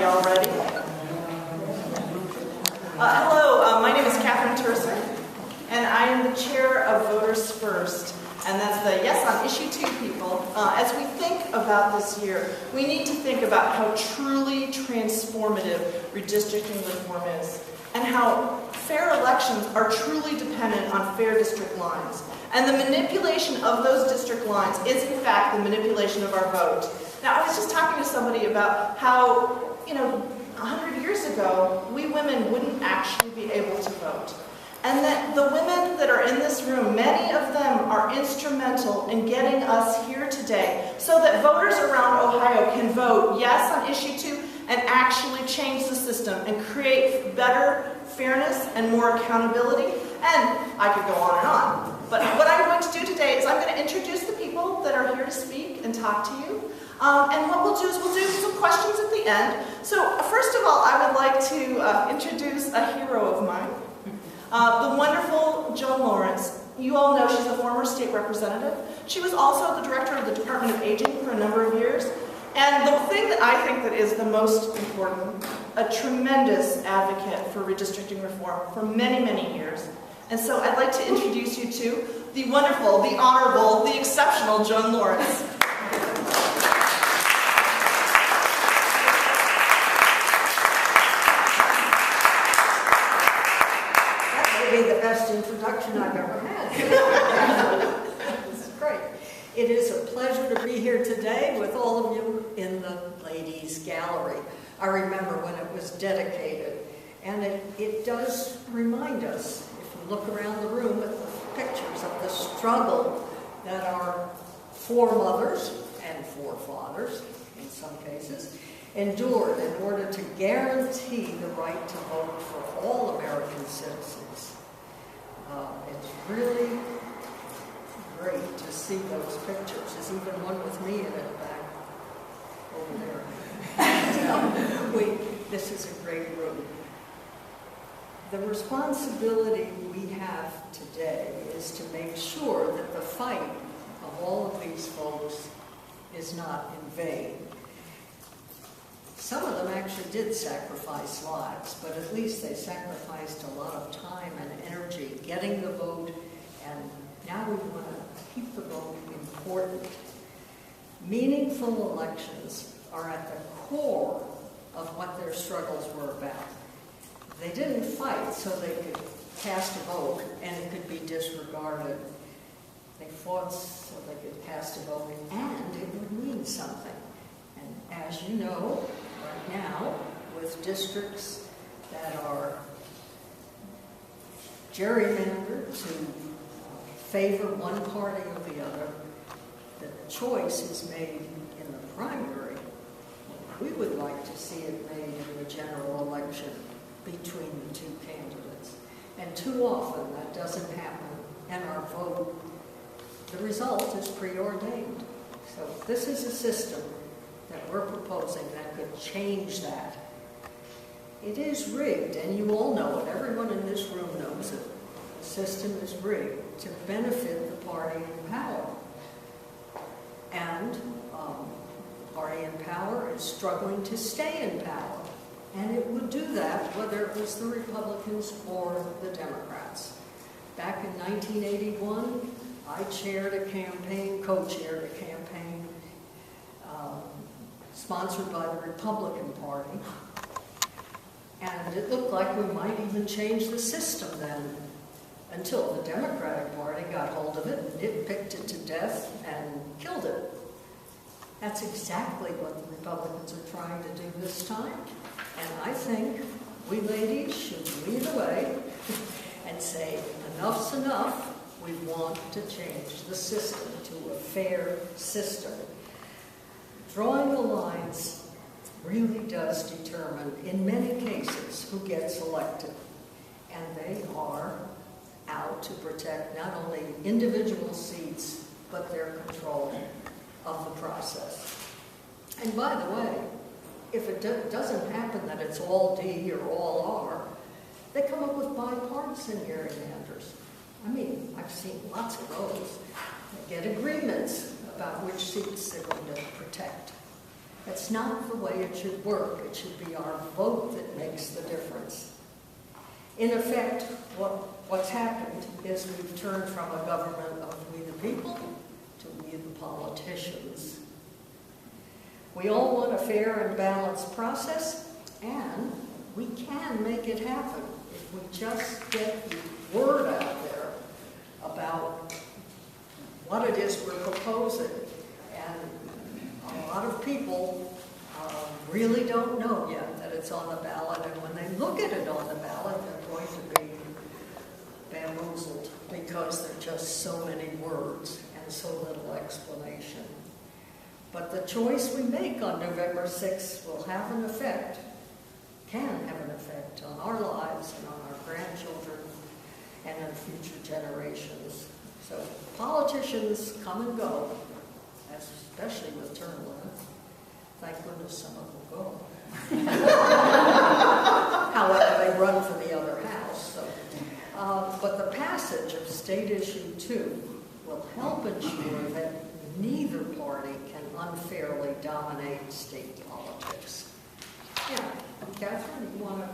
Y'all ready? Hello, my name is Catherine Terser, and I am the chair of Voters First, and that's the Yes on Issue 2 people. As we think about this year, we need to think about how truly transformative redistricting reform is, and how fair elections are truly dependent on fair district lines. And the manipulation of those district lines is, in fact, the manipulation of our vote. Now, I was just talking to somebody about how, 100 years ago, we women wouldn't actually be able to vote. And that the women that are in this room, many of them are instrumental in getting us here today so that voters around Ohio can vote yes on issue 2 and actually change the system and create better fairness and more accountability. And I could go on and on. But what I'm going to do today is I'm going to introduce the people that are here to speak and talk to you. And what we'll do is we'll do some questions at the end. So first of all, I would like to introduce a hero of mine, the wonderful Joan Lawrence. You all know she's a former state representative. She was also the director of the Department of Aging for a number of years. And the thing that I think that is the most important, a tremendous advocate for redistricting reform for many, many years. And so I'd like to introduce you to the wonderful, the honorable, the exceptional Joan Lawrence. The best introduction I've ever had. This is great. It is a pleasure to be here today with all of you in the ladies' gallery. I remember when it was dedicated, and it does remind us, if you look around the room at the pictures of the struggle that our foremothers and forefathers, in some cases, endured in order to guarantee the right to vote for all American citizens. It's really great to see those pictures. There's even one with me in it back over there. This is a great room. The responsibility we have today is to make sure that the fight of all of these folks is not in vain. Some of them actually did sacrifice lives, but at least they sacrificed a lot of time and energy getting the vote, and now we want to keep the vote important. Meaningful elections are at the core of what their struggles were about. They didn't fight so they could cast a vote and it could be disregarded. They fought so they could cast a vote and it would mean something. And as you know, right now, with districts that are gerrymandered to favor one party or the other, the choice is made in the primary. We would like to see it made in the general election between the two candidates. And too often that doesn't happen, and our vote, the result is preordained. So this is a system that we're proposing that could change that. It is rigged, and you all know it. Everyone in this room knows it. The system is rigged to benefit the party in power. And the party in power is struggling to stay in power. And it would do that whether it was the Republicans or the Democrats. Back in 1981, I chaired a campaign, co-chaired a campaign sponsored by the Republican Party. And it looked like we might even change the system then, until the Democratic Party got hold of it and nitpicked it to death and killed it. That's exactly what the Republicans are trying to do this time. And I think we ladies should lead the way and say, enough's enough. We want to change the system to a fair system. Drawing the lines really does determine, in many cases, who gets elected. And they are out to protect not only individual seats, but their control of the process. And by the way, if it doesn't happen that it's all D or all R, they come up with bipartisan gerrymanders. I mean, I've seen lots of those. They get agreements about which seats they're going to protect. That's not the way it should work. It should be our vote that makes the difference. In effect, what's happened is we've turned from a government of we the people to we the politicians. We all want a fair and balanced process, and we can make it happen if we just get the word out there about what it is we're proposing. And a lot of people really don't know yet that it's on the ballot, and when they look at it on the ballot, they're going to be bamboozled because there are just so many words and so little explanation. But the choice we make on November 6th will have an effect, can have an effect on our lives and on our grandchildren and on future generations. So politicians come and go, especially with term limits. Thank goodness some of them go. However, they run for the other house. So. But the passage of State Issue 2 will help ensure that neither party can unfairly dominate state politics. Yeah, Catherine, you want to